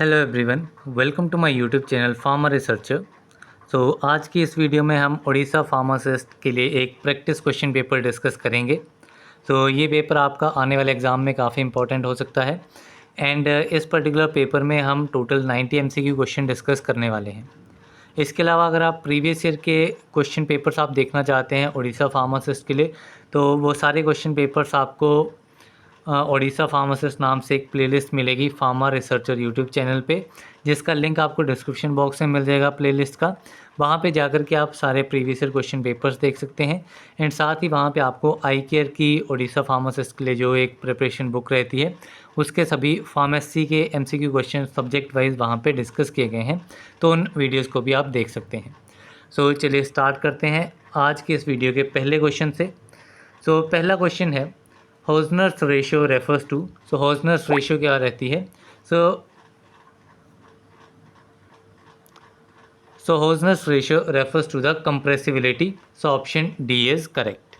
Hello everyone, welcome to my YouTube channel farmer researcher. आज की इस वीडियो में हम उड़ीसा फार्मासिस्ट के लिए एक प्रैक्टिस क्वेश्चन पेपर डिस्कस करेंगे। ये पेपर आपका आने वाले एग्ज़ाम में काफ़ी इंपॉर्टेंट हो सकता है एंड इस पर्टिकुलर पेपर में हम टोटल 90 एमसीक्यू क्वेश्चन डिस्कस करने वाले हैं। इसके अलावा अगर आप प्रीवियस ईयर के क्वेश्चन पेपर्स आप देखना चाहते हैं उड़ीसा फार्मासिस्ट के लिए, तो वो सारे क्वेश्चन पेपर्स आपको ओडिशा फार्मासिस्ट नाम से एक प्लेलिस्ट मिलेगी फार्मर रिसर्चर यूट्यूब चैनल पे, जिसका लिंक आपको डिस्क्रिप्शन बॉक्स में मिल जाएगा प्लेलिस्ट का। वहाँ पे जाकर के आप सारे प्रीवियस ईयर क्वेश्चन पेपर्स देख सकते हैं एंड साथ ही वहाँ पे आपको आई केयर की ओडिशा फार्मासिस्ट के लिए जो एक प्रिपरेशन बुक रहती है उसके सभी फार्मेसी के एमसीक्यू क्वेश्चन सब्जेक्ट वाइज वहाँ पे डिस्कस किए गए हैं, तो उन वीडियोज़ को भी आप देख सकते हैं। चलिए स्टार्ट करते हैं आज के इस वीडियो के पहले क्वेश्चन से। पहला क्वेश्चन है Hausner's ratio refers to. Hausner's ratio क्या रहती है? Hausner's ratio refers to the compressibility. Option D is correct.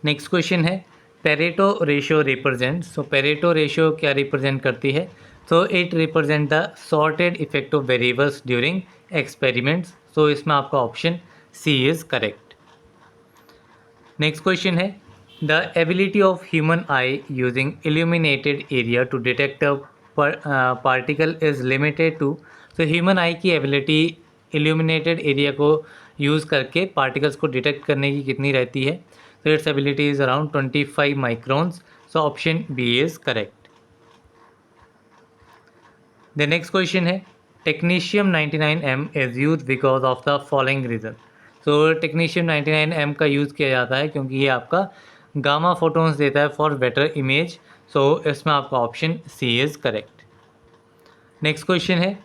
Next question है Pareto ratio represent. Pareto ratio क्या रिप्रेजेंट करती है? It represent the sorted effect of variables during experiments. इसमें आपका option C is correct. Next question है the ability of human eye using illuminated area to detect a particle is limited to. Human आई की ability illuminated area को use करके particles को detect करने की कितनी रहती है? Its ability is around 25 microns. Option B is correct. The next question है technetium 99M is use because of the following reason. Technetium 99M का यूज़ किया जाता है क्योंकि ये आपका गामा फोटोन्स देता है फॉर बेटर इमेज। इसमें आपका option C is correct. Next question है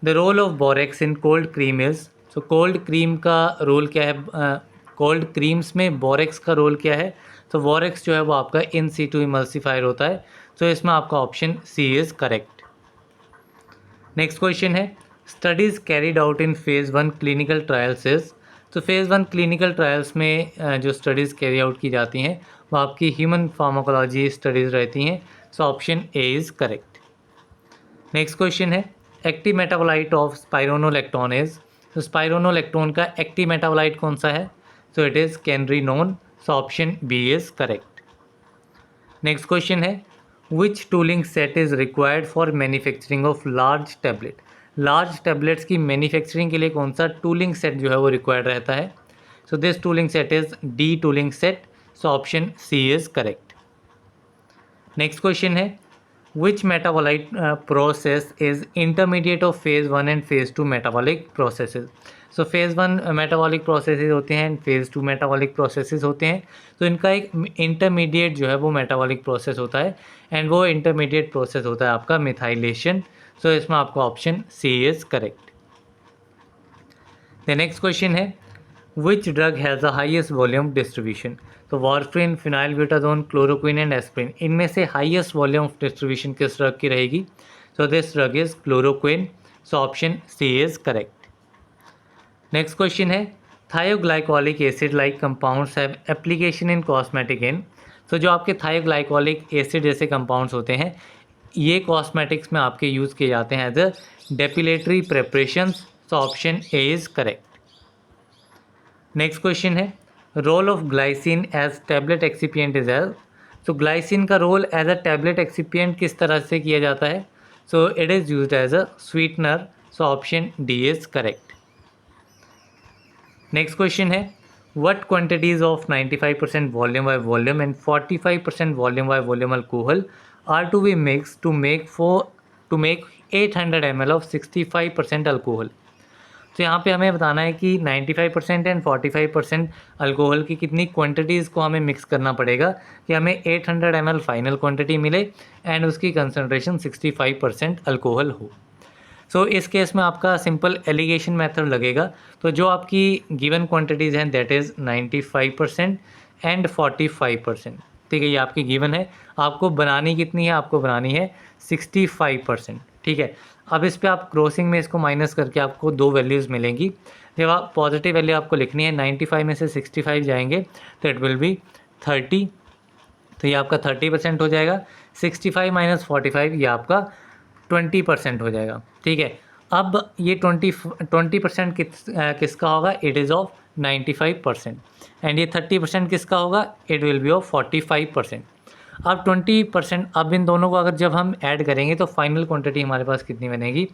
the role of borax in cold cream is. Cold cream का रोल क्या है? कोल्ड क्रीम्स में बोरेक्स का रोल क्या है? बोरेक्स जो है वो आपका इन सीटू इमल्सिफायर होता है। इसमें आपका option C is correct. Next question है studies carried out in phase 1 clinical trials is. Phase 1 clinical trials में जो स्टडीज़ कैरी आउट की जाती हैं वो आपकी ह्यूमन फार्माकोलॉजी स्टडीज़ रहती हैं। Option A is correct. Next question है active metabolite of spironolactone is. Spironolactone का एक्टिव मेटाबोलाइट कौन सा है? It is canrenone. Option B is correct. Next question है which tooling set is required for manufacturing of large tablet. Large tablets की manufacturing के लिए कौन सा टूलिंग सेट जो है वो रिक्वायर्ड रहता है? This tooling set is D tooling set. Option C is correct. Next question है which metabolite process is intermediate of phase 1 and phase 2 metabolic processes. Phase 1 metabolic processes होते हैं एंड फेज़ 2 मेटाबॉलिक प्रोसेसेस होते हैं। इनका एक intermediate जो है वो मेटाबॉलिक प्रोसेस होता है एंड वो इंटरमीडिएट प्रोसेस होता है आपका मिथाइलेशन। इसमें आपका option C is correct. The next question है which drug has the highest volume distribution. Warfarin, phenylbutazone, chloroquine and aspirin, इनमें से हाईएस्ट वॉल्यूम ऑफ डिस्ट्रीब्यूशन किस ड्रग की रहेगी? This drug is chloroquine. Option C is correct. Next question है thioglycolic acid like compounds have application in cosmetic in. जो आपके थायोग्लाइकोलिक acid जैसे compounds होते हैं ये कॉस्मेटिक्स में आपके यूज़ किए जाते हैं as a depilatory preparations. Option A is correct. Next question है role of glycine as tablet excipient is as. Glycine का role as a tablet excipient किस तरह से किया जाता है? It is used as a sweetener. Option D is correct. Next question है what quantities of 95% volume by volume and 45% volume by volume alcohol are to be mixed to make 800 ml of 65% alcohol। यहाँ पे हमें बताना है कि 95% and 45% alcohol की कितनी quantities को हमें मिक्स करना पड़ेगा कि हमें 800 ml फाइनल क्वांटिटी मिले एंड उसकी कंसनट्रेशन 65% अल्कोहल हो। इस केस में आपका सिंपल एलिगेशन मेथड लगेगा। जो आपकी गिवन क्वांटिटीज़ हैं दैट इज़ 95% एंड 45%। ठीक है, ये आपकी गिवन है। आपको बनानी कितनी है? आपको बनानी है 65%। ठीक है, अब इस पर आप क्रॉसिंग में इसको माइनस करके आपको दो वैल्यूज़ मिलेंगी। जब आप पॉजिटिव वैल्यू आपको लिखनी है 95 में से 65 जाएंगे तो इट विल बी 30 तो ये आपका 30% हो जाएगा। 65 माइनस 45 ये आपका 20% हो जाएगा। ठीक है, अब ये 20% किसका होगा? It is of 95%। एंड ये 30% किसका होगा? It will be of 45%। अब 20%, अब इन दोनों को अगर जब हम ऐड करेंगे तो फाइनल क्वांटिटी हमारे पास कितनी बनेगी?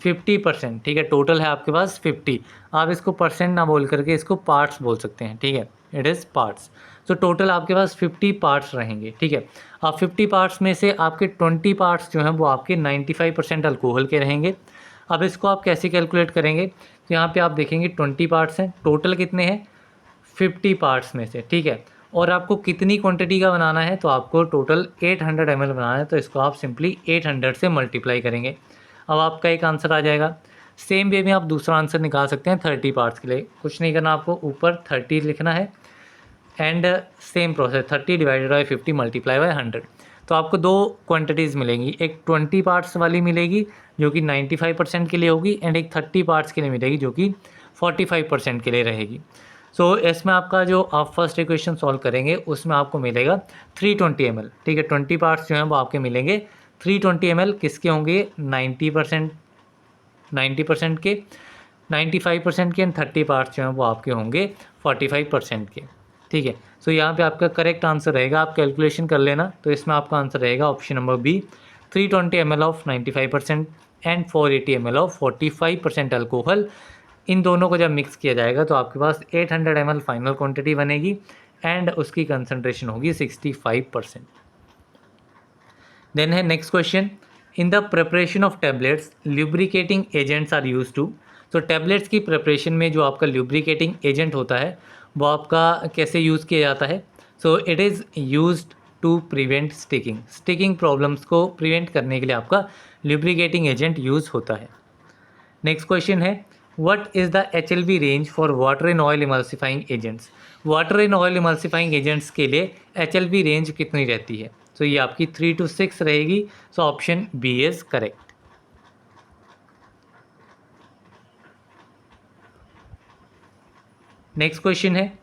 50%। ठीक है, टोटल है आपके पास 50। आप इसको परसेंट ना बोल करके इसको पार्ट्स बोल सकते हैं। ठीक है, इट इज़ पार्ट्स। तो टोटल आपके पास 50 पार्ट्स रहेंगे। ठीक है, अब 50 पार्ट्स में से आपके 20 पार्ट्स जो हैं वो आपके 95% अल्कोहल के रहेंगे। अब इसको आप कैसे कैलकुलेट करेंगे? तो यहाँ पे आप देखेंगे 20 पार्ट्स हैं, टोटल कितने हैं? 50 पार्ट्स में से। ठीक है, और आपको कितनी क्वांटिटी का बनाना है? तो आपको टोटल 800 ml बनाना है, तो इसको आप सिंपली 800 से मल्टीप्लाई करेंगे। अब आपका एक आंसर आ जाएगा। सेम वे में आप दूसरा आंसर निकाल सकते हैं 30 पार्ट्स के लिए। कुछ नहीं करना, आपको ऊपर 30 लिखना है and same process 30 divided by 50 multiply by 100। तो आपको दो क्वांटिटीज़ मिलेंगी, एक 20 पार्ट्स वाली मिलेगी जो कि 95% के लिए होगी, एंड एक 30 पार्ट्स के लिए मिलेगी जो कि 45% के लिए रहेगी। सो इसमें आपका जो आप फर्स्ट इक्वेशन सॉल्व करेंगे उसमें आपको मिलेगा 320 ml। ठीक है, 20 पार्ट्स जो हैं वो आपके मिलेंगे 320 ml। किसके होंगे? 90% के, 95% के, एंड 30 पार्ट्स जो हैं वो आपके होंगे 45% के। ठीक है, सो यहाँ पे आपका करेक्ट आंसर रहेगा, आप कैलकुलेशन कर लेना, तो इसमें आपका आंसर रहेगा option number B, 320 ml of 95% and 480 ml of 45% alcohol. इन दोनों को जब मिक्स किया जाएगा तो आपके पास 800 ml फाइनल क्वांटिटी बनेगी एंड उसकी कंसनट्रेशन होगी 65%। देन है next question, in the preparation of tablets lubricating agents are use to. तो टैबलेट्स की प्रिपरेशन में जो आपका ल्यूब्रिकेटिंग एजेंट होता है वो आपका कैसे यूज़ किया जाता है? So it is used to prevent sticking problems को प्रिवेंट करने के लिए आपका ल्यूब्रिकेटिंग एजेंट यूज़ होता है। नेक्स्ट क्वेश्चन है, what is the HLB range for water in oil emulsifying agents. Water in oil emulsifying agents के लिए HLB रेंज कितनी रहती है? तो ये आपकी 3 to 6 रहेगी। So option B is correct. Next question है,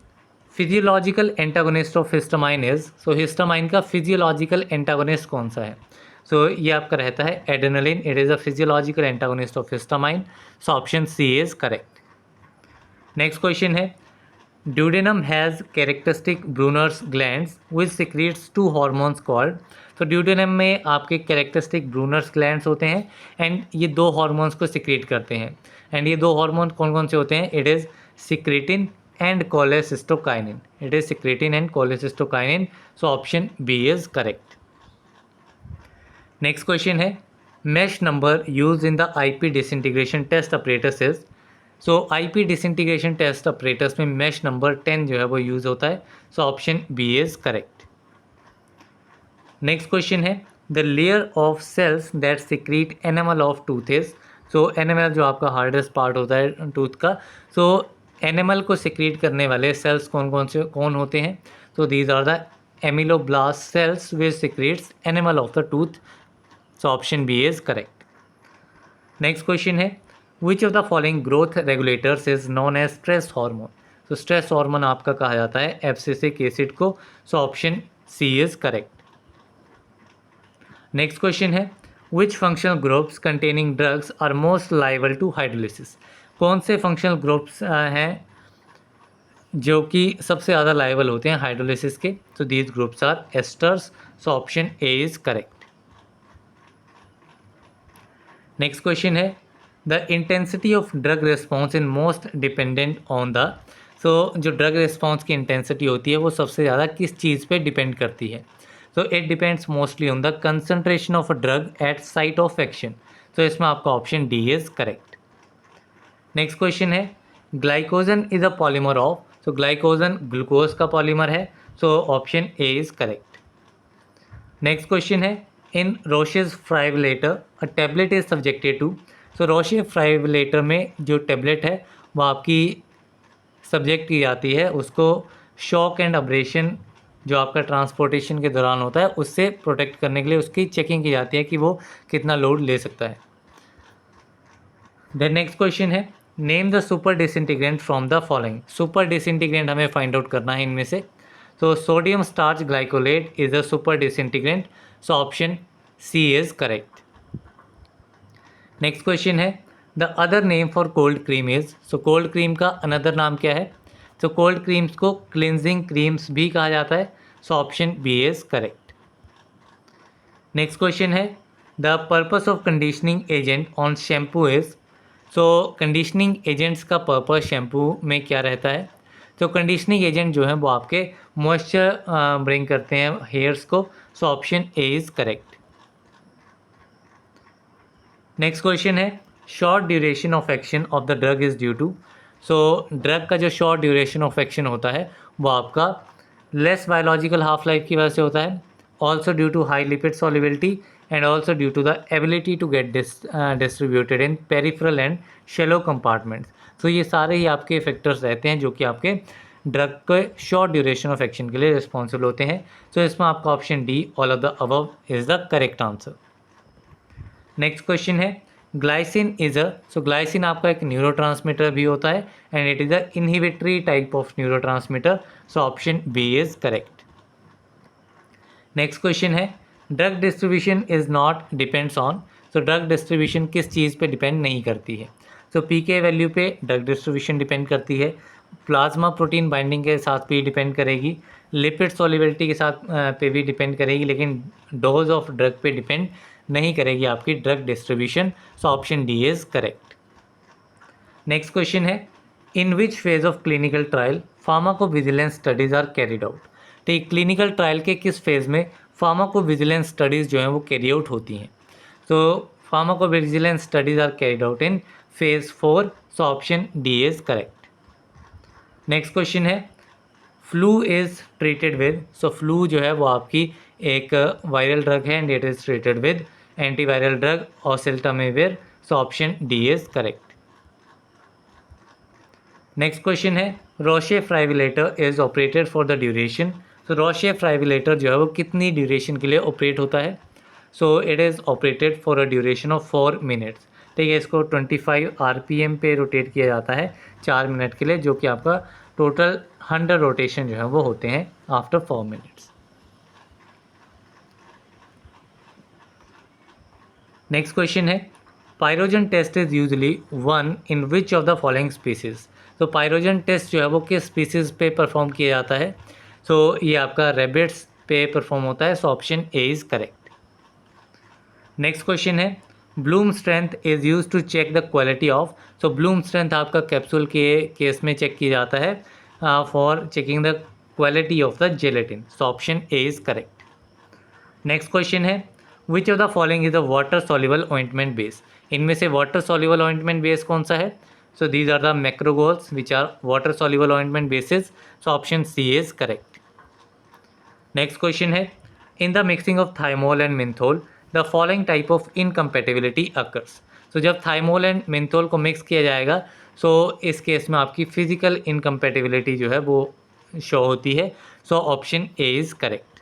physiological antagonist of histamine is. So histamine का फिजियोलॉजिकल एंटागोनिस्ट कौन सा है? सो ये आपका रहता है adrenaline. It is a physiological antagonist of histamine. So option C is correct. Next question है, duodenum has characteristic Brunner's glands which secretes 2 hormones called. तो ड्यूडेनम में आपके कैरेक्टरिस्टिक ब्रूनर्स ग्लैंड्स होते हैं एंड ये 2 हार्मोन्स को सिक्रीट करते हैं। एंड ये 2 हार्मोन कौन कौन से होते हैं? It is secretin and cholecystokinin. It is secretin and cholecystokinin. So option B is correct. Next question है, mesh number use in the IP disintegration test operators is. So IP disintegration test operators में mesh number 10 जो है वो use होता है। So option B is correct. Next question है, the layer of cells that secrete enamel of tooth is. So enamel जो आपका hardest part होता है टूथ का, सो एनिमल को सिक्रीट करने वाले सेल्स कौन होते हैं? तो these are the ameloblast cells which secretes enamel of the tooth. So option B is correct. Next question है, which of the following growth regulators is known as stress hormone. तो stress hormone आपका कहा जाता है abscisic acid को। So option C is correct. Next question है, which functional groups containing drugs are most liable to hydrolysis. कौन से functional groups हैं जो कि सबसे ज़्यादा लाइबल होते हैं हाइड्रोलिसिस के? तो these groups are esters. So option A is correct. Next question है, the intensity of drug response in most dependent on the. So जो ड्रग रिस्पॉन्स की इंटेंसिटी होती है वो सबसे ज़्यादा किस चीज़ पे डिपेंड करती है? तो it depends mostly on the concentration of a drug at site of action. तो इसमें आपका option D is correct. Next question है, glycogen is a polymer of. तो ग्लाइकोजन ग्लूकोज का पॉलीमर है। So option A is correct. Next question है, in Roche's friabilator a tablet is subjected to. So Roche friabilator में जो tablet है वो आपकी सब्जेक्ट की जाती है, उसको शॉक एंड अब्रेशन जो आपका ट्रांसपोर्टेशन के दौरान होता है उससे प्रोटेक्ट करने के लिए उसकी चेकिंग की जाती है कि वो कितना लोड ले सकता है। देन नेक्स्ट क्वेश्चन है, name the super disintegrant from the following. Super disintegrant हमें फाइंड आउट करना है इनमें से। So sodium starch glycolate is a super disintegrant. So option C is correct. Next question है the other name for cold cream is, so cold cream का another नाम क्या है? सो कोल्ड क्रीम्स को क्लिनजिंग क्रीम्स भी कहा जाता है. So option B is correct. Next question है the purpose of conditioning agent on shampoo is, so conditioning agents का पर्पस शैम्पू में क्या रहता है? तो कंडीशनिंग एजेंट जो है वो आपके मॉइस्चर ब्रिंग करते हैं हेयर्स को. So option A is correct. Next question है short duration of action of the drug is due to, so drug का जो शॉर्ट ड्यूरेशन ऑफ एक्शन होता है वो आपका लेस बायोलॉजिकल हाफ लाइफ की वजह से होता है, also due to high lipid solubility and also due to the ability to get distributed in peripheral and shallow compartments. तो ये सारे ही आपके फैक्टर्स रहते हैं जो कि आपके ड्रग के शॉर्ट ड्यूरेशन ऑफ एक्शन के लिए रिस्पॉन्सिबल होते हैं. तो इसमें आपका option D all of the above is the correct answer. Next question है glycine is a, so glycine आपका एक न्यूरोट्रांसमीटर भी होता है and it is a inhibitory type of neurotransmitter. So option B is correct. Next question है drug distribution is not depends on, so drug distribution किस चीज़ पे डिपेंड नहीं करती है? सो पीके वैल्यू पे ड्रग डिस्ट्रीब्यूशन डिपेंड करती है, प्लाज्मा प्रोटीन बाइंडिंग के साथ भी डिपेंड करेगी, लिपिड सॉल्युबिलिटी के साथ पे भी डिपेंड करेगी, लेकिन डोज ऑफ ड्रग पे डिपेंड नहीं करेगी आपकी drug distribution. So option D is correct. Next question है in which phase of clinical trial pharmacovigilance studies are carried out. तो ये क्लिनिकल ट्रायल के किस फेज़ में फार्माकोविजिलेंस स्टडीज़ जो हैं वो कैरी आउट होती हैं? तो pharmacovigilance studies are carried out in phase 4. So option D is correct. Next question है flu is treated with, so flu जो है वो आपकी एक वायरल ड्रग है and it is treated with antiviral drug oseltamivir. So option D is correct. Next question है Roche friabilator is operated for the duration, so Roche friabilator जो है वो कितनी ड्यूरेशन के लिए ऑपरेट होता है? So it is operated for a duration of 4 minutes. ठीक है, इसको 25 RPM पे रोटेट किया जाता है 4 मिनट के लिए, जो कि आपका टोटल 100 रोटेशन जो है वो होते हैं आफ्टर 4 मिनट्स. नेक्स्ट क्वेश्चन है pyrogen test is usually one in which of the following species. तो पायरोजन टेस्ट जो है वो किस स्पीसीज पे परफॉर्म किया जाता है? सो ये आपका रेबिट्स पे परफॉर्म होता है. So option A is correct. Next question है bloom strength is use to check the quality of, so bloom strength आपका कैप्सूल के केस में चेक किया जाता है for checking the quality of the gelatin. So option A is correct. Next question है which of the following is a water soluble ointment base. इनमें से वाटर सॉल्युबल ऑइंटमेंट बेस कौन सा है? So these are the macrogols which are water soluble ointment bases. So option C is correct. Next question है in the mixing of thymol and menthol the following type of incompatibility occurs. So जब thymol and मिंथोल को mix किया जाएगा सो इस case में आपकी physical incompatibility जो है वो शो होती है. So option A is correct.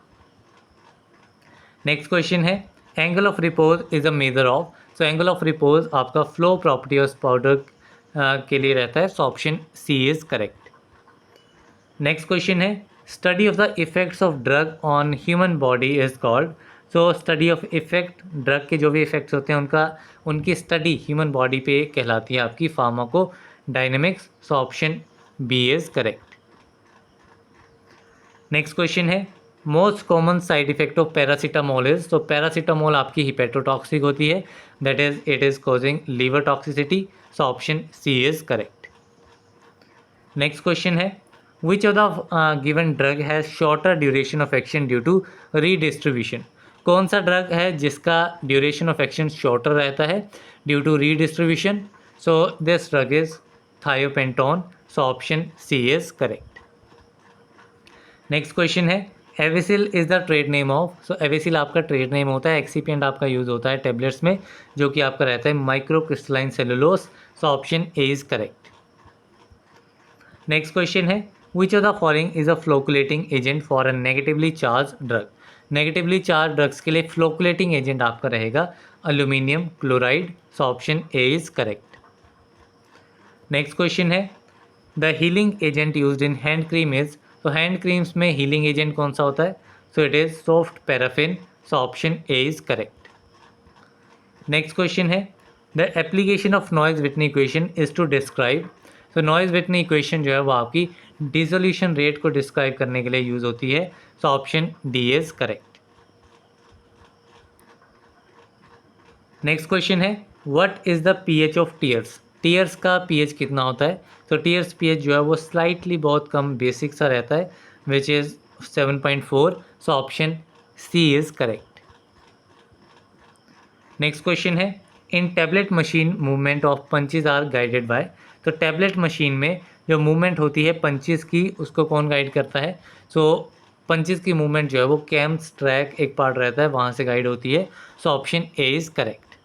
Next question है angle of repose is a measure of, so angle of repose आपका फ्लो प्रॉपर्टी ऑफ पाउडर के लिए रहता है. So option C is correct. Next question है study of the effects of drug on human body is called, so study of effect drug के जो भी effects होते हैं उनकी स्टडी ह्यूमन बॉडी पे कहलाती है आपकी pharmacodynamics. So option B is correct. Next question है most common side effect of paracetamol is, तो पैरासीटामोल आपकी हिपेटोटॉक्सिक होती है, that is it is causing liver toxicity. So option C is correct. Next question है which of the given drug has shorter duration of action due to redistribution. कौन सा drug है जिसका duration of action shorter रहता है due to redistribution? So this drug is thiopentone. So option C is correct. Next question है Avicel is the trade name of, so Avicel आपका trade name होता है, एक्सीपिएंट आपका use होता है tablets में जो कि आपका रहता है micro crystalline cellulose. So option A is correct. Next question है which of the following is a flocculating agent for a negatively charge drug. Negatively charge drugs के लिए फ्लोकुलेटिंग एजेंट आपका रहेगा aluminium chloride. So option A is correct. Next question है the healing agent used in hand cream is, तो hand creams में healing agent कौन सा होता है? So it is soft paraffin. So option A is correct. Next question है the application of Noyes Whitney equation is to describe. तो Noyes Whitney equation जो है वो आपकी डिसोल्यूशन रेट को डिस्क्राइब करने के लिए यूज़ होती है। So option D is correct. Next question है what is the pH of tears. Tears का पीएच कितना होता है? तो टीयर्स पीएच जो है वो स्लाइटली बहुत कम बेसिक सा रहता है which is 7.4। So option C is correct. Next question है in tablet machine movement of punches are guided by. तो टैबलेट मशीन में जो मूवमेंट होती है पंचेज की उसको कौन गाइड करता है? सो पंचेज की मूवमेंट जो है वो कैम्स ट्रैक एक पार्ट रहता है वहाँ से गाइड होती है। So option A is correct.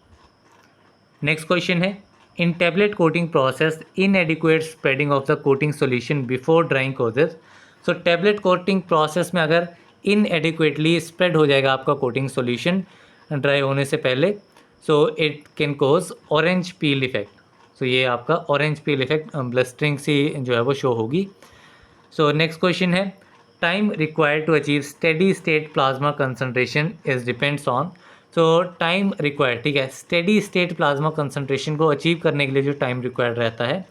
Next question है in tablet coating process inadequate spreading of the coating solution before drying causes. So tablet coating process में अगर इनएडिक्वेटली स्प्रेड हो जाएगा आपका कोटिंग सॉल्यूशन ड्राई होने से पहले, so it can cause orange peel effect. So ये आपका ऑरेंज पील इफेक्ट ब्लस्टरिंग से जो है वो शो होगी। सो नेक्स्ट क्वेश्चन है time required to achieve steady state plasma concentration is depends on. तो टाइम रिक्वायर्ड, ठीक है, स्टेडी स्टेट प्लाज्मा कंसनट्रेशन को अचीव करने के लिए जो टाइम रिक्वायर्ड रहता है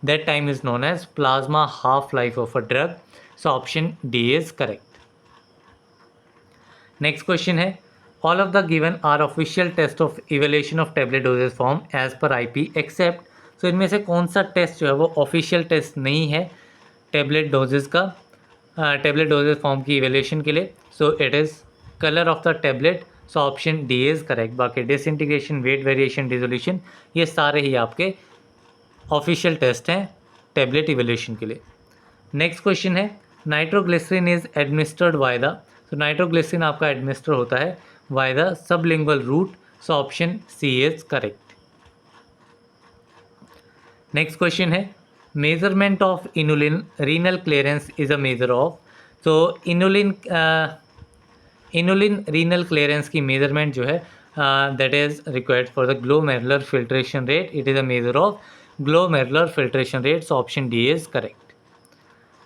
that time is known as plasma half life of a drug. So option D is correct. Next question है all of the given are official test of evaluation of tablet dosage form as per IP except. तो इनमें से कौन सा test जो है वो official test नहीं है टैबलेट डोजेज का, टैबलेट डोजेज फॉर्म की इवेल्यूशन के लिए? So it is colour of the tablet. So option D is correct. बाकी डिसइंटीग्रेशन, वेट वेरिएशन, डिसोल्यूशन ये सारे ही आपके ऑफिशियल टेस्ट हैं टैबलेट इवेल्यूशन के लिए। नेक्स्ट क्वेश्चन है nitroglycerin is administered by the. तो नाइट्रोग्लिसरीन आपका एडमिनिस्टर होता है by the sublingual route. So option C is correct. Next question है measurement of inulin renal clearance is a measure of. तो inulin renal clearance की measurement जो है that is required for the glomerular filtration rate. It is a measure of glomerular filtration rate. So option D is correct.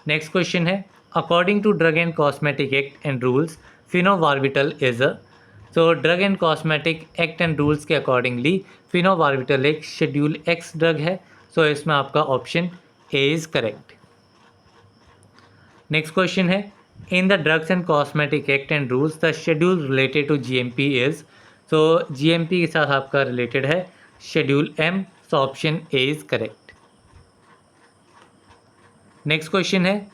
Next question है according to drug and cosmetic act and rules phenobarbital is a. तो drug and cosmetic act and rules के accordingly phenobarbital एक schedule X drug है। So इसमें आपका option A is correct. Next question है in the drugs and cosmetic act and rules the schedule related to GMP is. तो GMP के साथ आपका रिलेटेड है schedule M. So option A is correct. Next question है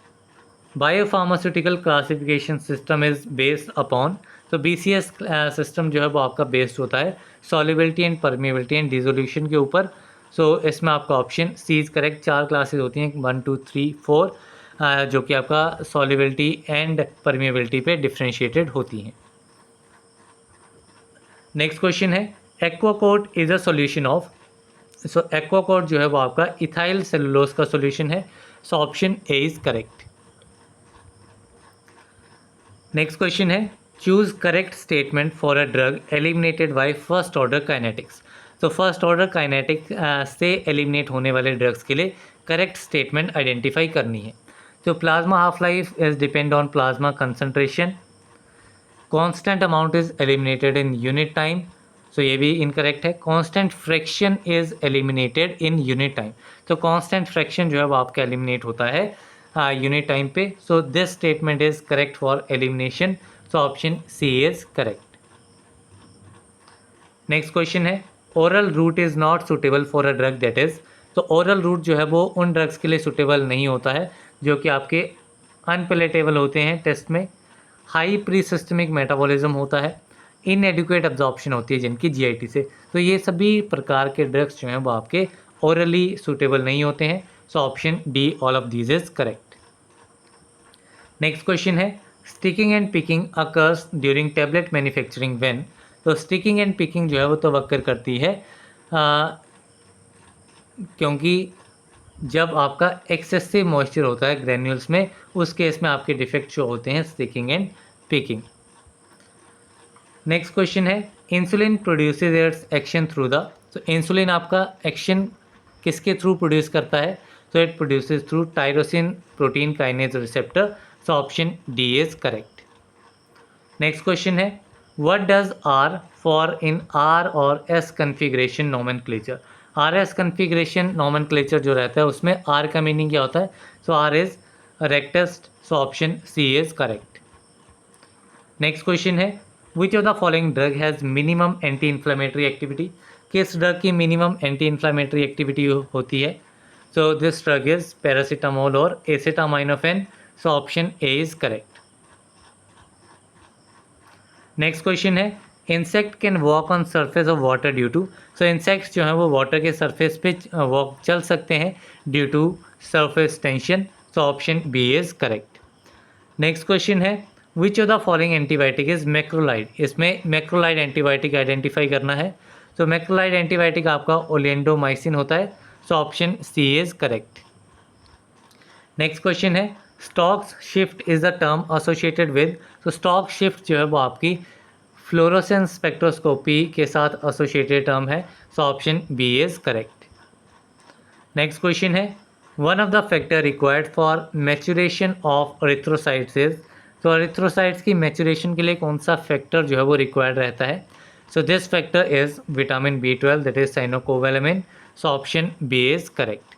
biopharmaceutical classification system is based upon. तो BCS system जो है वो आपका बेस्ड होता है solubility and permeability and dissolution के ऊपर। सो इसमें आपका option C is correct. 4 classes होती हैं 1 2 3 4 जो कि आपका सॉल्युबिलिटी एंड परमिएबिलिटी पे डिफ्रेंशिएटेड होती हैं। नेक्स्ट क्वेश्चन है Aquacoat is a solution of. So Aquacoat जो है वो आपका इथाइल सेलुलोज का सॉल्यूशन है। So option A is correct. Next question है choose correct statement for a drug eliminated by first order kinetics. तो फर्स्ट ऑर्डर काइनेटिक से eliminate होने वाले ड्रग्स के लिए करेक्ट स्टेटमेंट आइडेंटिफाई करनी है। तो plasma half life is depend on plasma concentration, constant amount is eliminated in unit time. So ये भी इनकरेक्ट है। Constant fraction is eliminated in unit time. तो कांस्टेंट फ्रैक्शन जो है वो आपका एलिमिनेट होता है यूनिट टाइम पे। So this statement is correct for elimination. So option C is correct. Next question है oral route is not suitable for a drug that is. तो ओरल रूट जो है वो उन ड्रग्स के लिए सुटेबल नहीं होता है जो कि आपके अनपेलेटेबल होते हैं टेस्ट में, हाई प्री सिस्टमिक मेटाबॉलिज्म होता है, इनएडिक्वेट एब्जॉर्प्शन होती है जिनकी जीआईटी से। तो ये सभी प्रकार के ड्रग्स जो हैं वो आपके ओरली सुटेबल नहीं होते हैं। So option D all of these is correct. Next question है sticking and picking occurs during tablet manufacturing when. तो स्टिकिंग एंड पिकिंग जो है वो तो वक्कर करती है क्योंकि जब आपका एक्सेसिव मॉइस्चर होता है ग्रैन्यूल्स में, उस केस में आपके डिफेक्ट शो होते हैं sticking and picking. Next question है insulin produces its action through the. तो इंसुलिन आपका एक्शन किसके थ्रू प्रोड्यूस करता है? तो it produces through tyrosine protein kinase receptor. So option D is correct. Next question है what does R for in R और S configuration nomenclature. R S configuration nomenclature जो रहता है उसमें आर का मीनिंग क्या होता है? So R is rectus, so option C is correct. Next question है which of the following drug has minimum anti inflammatory activity. किस ड्रग की मिनिमम एंटी इन्फ्लेमेटरी एक्टिविटी होती है? So this drug is paracetamol और acetaminophen, so option A is correct. Next question है insect can walk on surface of water due to. So insects जो हैं वो water के सरफेस पे वॉक चल सकते हैं due to surface tension, so option B is correct. Next question है which of the following antibiotic is macrolide. इसमें मैक्रोलाइड एंटीबायोटिक आइडेंटिफाई करना है। तो मैक्रोलाइड एंटीबायोटिक आपका ओलिएंडोमाइसिन होता है, so option C is correct. Next question है stokes shift is the term associated with. तो स्टॉक शिफ्ट जो है वो आपकी फ्लोरोसेंस स्पेक्ट्रोस्कोपी के साथ एसोसिएटेड टर्म है, so option B is correct. Next question है one of the factor required for maturation of erythrocytes is. तो एरिथ्रोसाइट्स की मैच्योरेशन के लिए कौन सा फैक्टर जो है वो रिक्वायर्ड रहता है? So this factor is vitamin B12 that is cyanocobalamin, so option B is correct.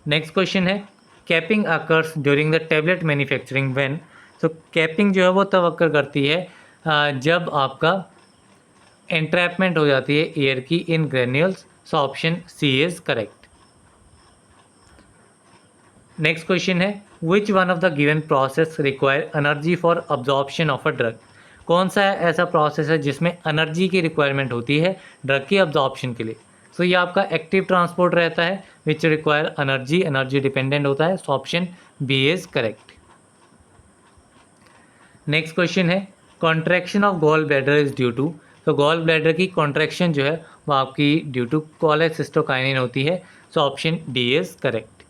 Next question है capping occurs during the tablet manufacturing when. तो कैपिंग जो है वो तब अकर करती है जब आपका एंट्रैपमेंट हो जाती है एयर की in granules, so option C is correct. Next question है which one of the given process require energy for absorption of a drug. कौन सा ऐसा प्रोसेस है जिसमें एनर्जी की रिक्वायरमेंट होती है ड्रग की अब्जॉर्प्शन के लिए? सो ये आपका एक्टिव ट्रांसपोर्ट रहता है विच रिक्वायर एनर्जी डिपेंडेंट होता है, so option B is correct. Next question है contraction of gall bladder is due to. तो गॉल ब्लैडर की कॉन्ट्रैक्शन जो है वो आपकी ड्यू टू कोलेसिस्टोकाइनिन होती है, so option D is correct.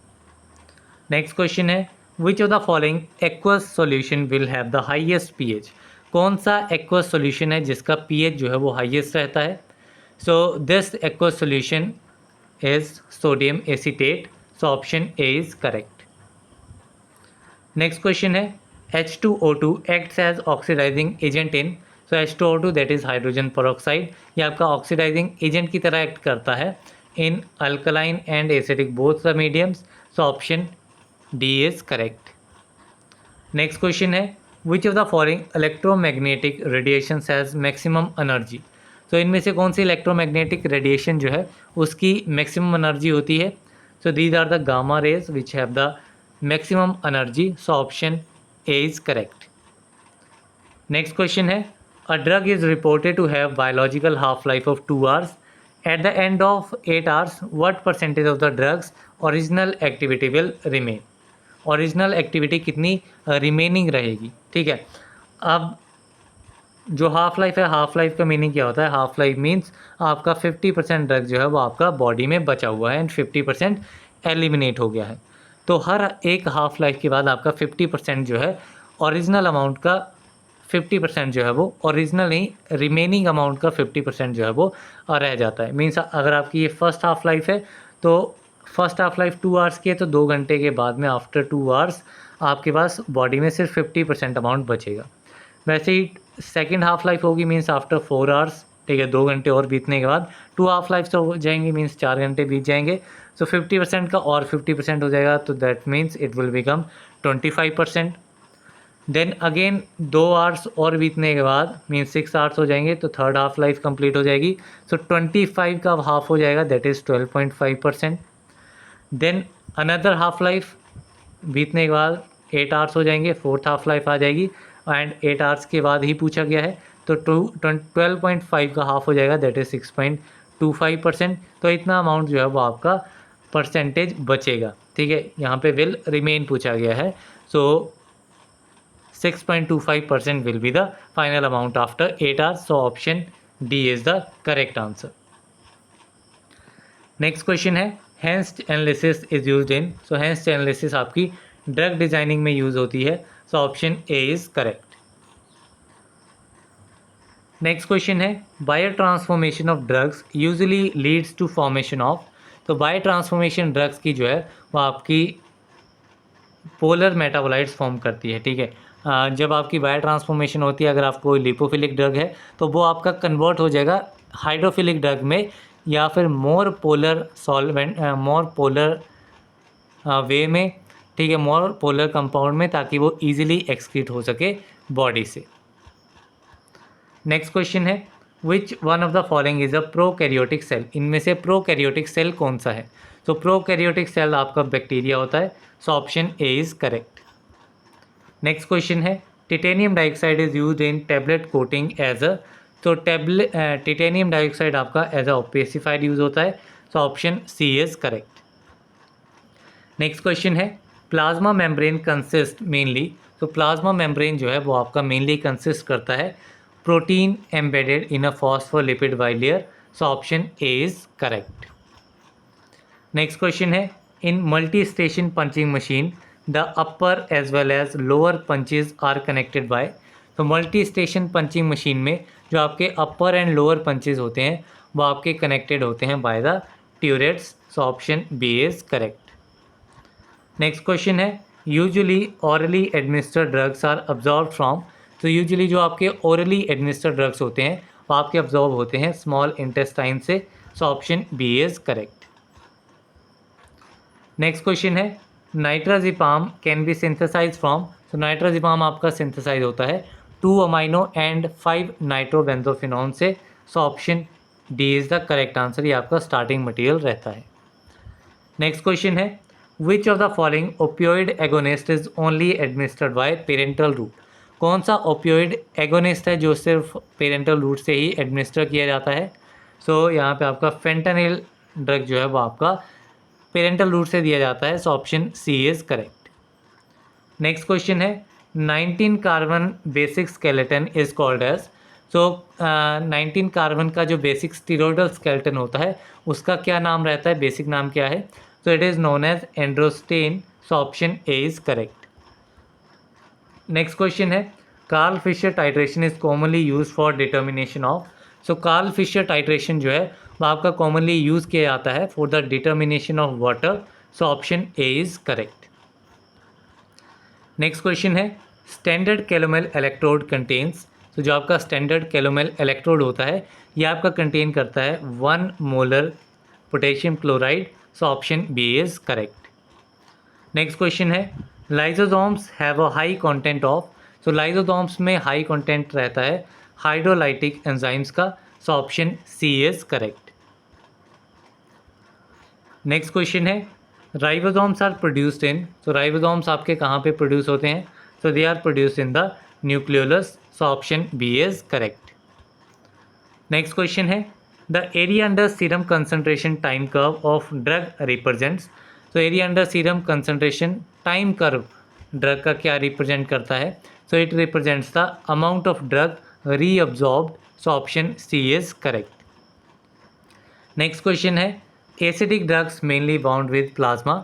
Next question है which of the following aqueous solution will have the highest pH. कौन सा एक्वस सॉल्यूशन है जिसका पीएच जो है वो हाईएस्ट रहता है? So this aqueous solution is sodium acetate, so option A is correct. Next question है H2O2 acts as oxidizing agent in. So H2O2 that is hydrogen peroxide, ये आपका ऑक्सीडाइजिंग एजेंट की तरह एक्ट करता है in alkaline and acidic both the mediums, so option D is correct. Next question है which of the following electromagnetic radiation has maximum energy. तो इनमें से कौन सी इलेक्ट्रोमैग्नेटिक रेडिएशन जो है उसकी मैक्सिमम एनर्जी होती है? So these are the gamma rays which have the maximum energy, so option A is correct. Next question है a drug is reported to have biological half life of 2 hours। At the end of 8 hours what percentage of the drug's original activity will remain. Original activity कितनी remaining रहेगी? ठीक है, अब जो half life है, half life का meaning क्या होता है? हाफ लाइफ मीन्स आपका 50% ड्रग जो है वो आपका बॉडी में बचा हुआ है एंड 50% एलिमिनेट हो गया है। तो हर एक हाफ लाइफ के बाद आपका 50% जो है ओरिजिनल अमाउंट का 50% जो है वो ओरिजिनल नहीं, रिमेनिंग अमाउंट का 50% जो है वो रह जाता है। मीन्स अगर आपकी ये फर्स्ट हाफ लाइफ है तो फर्स्ट हाफ लाइफ 2 hours की है, तो 2 घंटे के बाद में आफ्टर 2 hours आपके पास बॉडी में सिर्फ 50% अमाउंट बचेगा। वैसे ही सेकेंड हाफ लाइफ होगी मीन्स आफ्टर 4 hours, ठीक है, 2 घंटे और बीतने के बाद 2 हाफ लाइफ हो जाएंगी मीन्स 4 घंटे बीत जाएंगे, सो 50% का और 50% हो जाएगा, तो that means it will become 25%। Then again 2 hours और बीतने के बाद मीन्स 6 hours हो जाएंगे, तो थर्ड हाफ लाइफ कंप्लीट हो जाएगी, सो 25 का हाफ हो जाएगा, that is 12.5%। Then another half life बीतने के बाद 8 hours हो जाएंगे, फोर्थ हाफ लाइफ आ जाएगी एंड 8 hours के बाद ही पूछा गया है, तो 12.5 का हाफ हो जाएगा, दैट इज़ 6.25%। तो इतना अमाउंट जो है वो आपका परसेंटेज बचेगा, ठीक है, यहाँ पे विल रिमेन पूछा गया है, so 6.25% will be the final amount after 8 hours, so option D is the correct answer. Next question है Hansch analysis is used in. So Hansch analysis आपकी ड्रग डिजाइनिंग में यूज़ होती है, so option A is correct. Next question है bio transformation of drugs usually leads to formation of. तो bio transformation drugs की जो है वो आपकी पोलर मेटाबोलाइट्स फॉर्म करती है, ठीक है। जब आपकी बायो ट्रांसफॉर्मेशन होती है, अगर आपको लिपोफिलिक ड्रग है तो वो आपका कन्वर्ट हो जाएगा हाइड्रोफिलिक ड्रग में, या फिर more polar solvent, more polar वे में, ठीक है, मोर पोलर कंपाउंड में, ताकि वो इजीली एक्सक्रीट हो सके बॉडी से। नेक्स्ट क्वेश्चन है, which one of the following is a prokaryotic cell. इनमें से प्रोकैरियोटिक सेल कौन सा है? तो प्रोकैरियोटिक सेल आपका बैक्टीरिया होता है, so option A is correct. Next question है, titanium dioxide is used in tablet coating as a, तो टिटेनियम डाइऑक्साइड आपका एज अ ओपेसिफाइड यूज होता है, so option C is correct. Next question है, plasma membrane consist mainly, तो plasma membrane जो है वो आपका मेनली कंसिस्ट करता है protein embedded in a phospholipid bilayer, so option A is correct. Next question है, in multi station punching machine the upper as well as lower punches are connected by, तो multi station punching machine में जो आपके अपर and lower punches होते हैं वो आपके connected होते हैं by the turrets, so option B is correct. Next question है, usually orally administered drugs are absorb from, तो यूजुअली जो आपके ओरली एडमिनिस्टर्ड ड्रग्स होते हैं वो आपके अब्जॉर्ब होते हैं स्मॉल इंटेस्टाइन से, so option B is correct. Next question है, nitrazepam can be synthesize from, तो नाइट्राजिपाम आपका सिंथेसाइज होता है 2 अमाइनो एंड 5 नाइट्रोबेंजोफिनॉन से, so option D is the correct answer, ये आपका स्टार्टिंग मटेरियल रहता है। नेक्स्ट क्वेश्चन है, which of the following opioid agonist is only administered by parenteral route, कौन सा ओपियोइड एगोनिस्ट है जो सिर्फ पेरेंटल रूट से ही एडमिनिस्टर किया जाता है? सो यहाँ पे आपका फेंटानिल ड्रग जो है वो आपका पेरेंटल रूट से दिया जाता है, so option C is correct. Next question है, 19 carbon basic skeleton is called as, so 19 carbon का जो बेसिक स्टीरोडल स्केलेटन होता है उसका क्या नाम रहता है, बेसिक नाम क्या है? तो it is known as androstane, so option A is correct. Next question है, Karl Fischer titration is commonly use for determination of, so Karl Fischer titration जो है वो आपका कॉमनली यूज़ किया जाता है for the determination of water, so option A is correct. Next question है, standard calomel electrode contains, तो जो आपका स्टैंडर्ड कैलोमेल इलेक्ट्रोड होता है ये आपका कंटेन करता है 1 molar potassium chloride, so option B is correct. Next question है, lysosomes have a high content of, so lysosomes में हाई कंटेंट रहता है हाइड्रोलाइटिक एंजाइम्स का, so option C is correct. Next question है, राइबोसोम्स आर प्रोड्यूस्ड इन, तो ribosomes आपके कहाँ पे प्रोड्यूस होते हैं? तो they are produced in the nucleolus, so option B is correct. Next question है, the area under serum concentration time curve of drug represents, तो area under serum concentration time curve drug का क्या represent करता है? So it represents the amount of drug reabsorbed, so option C is correct. Next question है, acidic drugs mainly bound with plasma,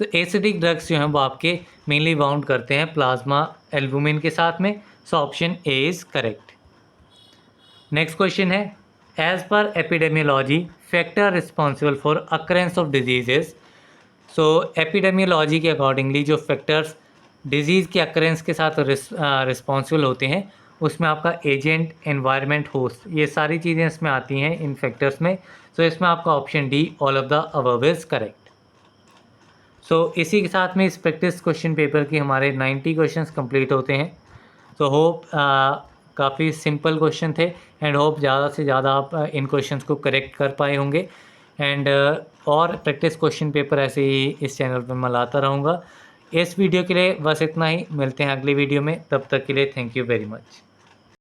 तो acidic drugs जो हैं वो आपके मेनली बाउंड करते हैं प्लाज्मा एल्बुमिन के साथ में, so option A is correct. Next question है, as per epidemiology factor responsible for occurrence of diseases, so epidemiology के अकॉर्डिंगली जो फैक्टर्स डिजीज़ के अकरेंस के साथ रिस्पॉन्सिबल होते हैं उसमें आपका एजेंट, एनवायरनमेंट, होस्ट, ये सारी चीज़ें इसमें आती हैं इन फैक्टर्स में, सो इसमें आपका option D all of the above is correct. So इसी के साथ में इस प्रैक्टिस क्वेश्चन पेपर की हमारे 90 क्वेश्चंस कंप्लीट होते हैं। तो होप काफ़ी सिंपल क्वेश्चन थे एंड होप ज़्यादा से ज़्यादा आप इन क्वेश्चंस को करेक्ट कर पाए होंगे एंड और प्रैक्टिस क्वेश्चन पेपर ऐसे ही इस चैनल पर मैं लाता रहूँगा। इस वीडियो के लिए बस इतना ही, मिलते हैं अगली वीडियो में, तब तक के लिए थैंक यू वेरी मच।